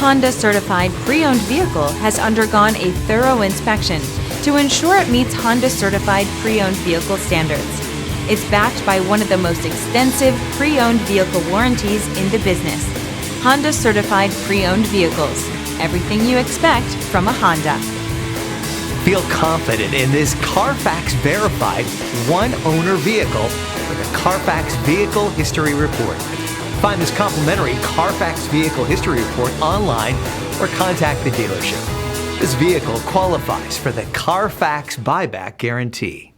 Honda certified pre-owned vehicle has undergone a thorough inspection to ensure it meets Honda certified pre-owned vehicle standards. It's backed by one of the most extensive pre-owned vehicle warranties in the business. Honda certified pre-owned vehicles. Everything you expect from a Honda. Feel confident in this CARFAX verified one-owner vehicle with a CARFAX Vehicle History Report. Find this complimentary CARFAX Vehicle History Report online or contact the dealership. This vehicle qualifies for the CARFAX buyback guarantee.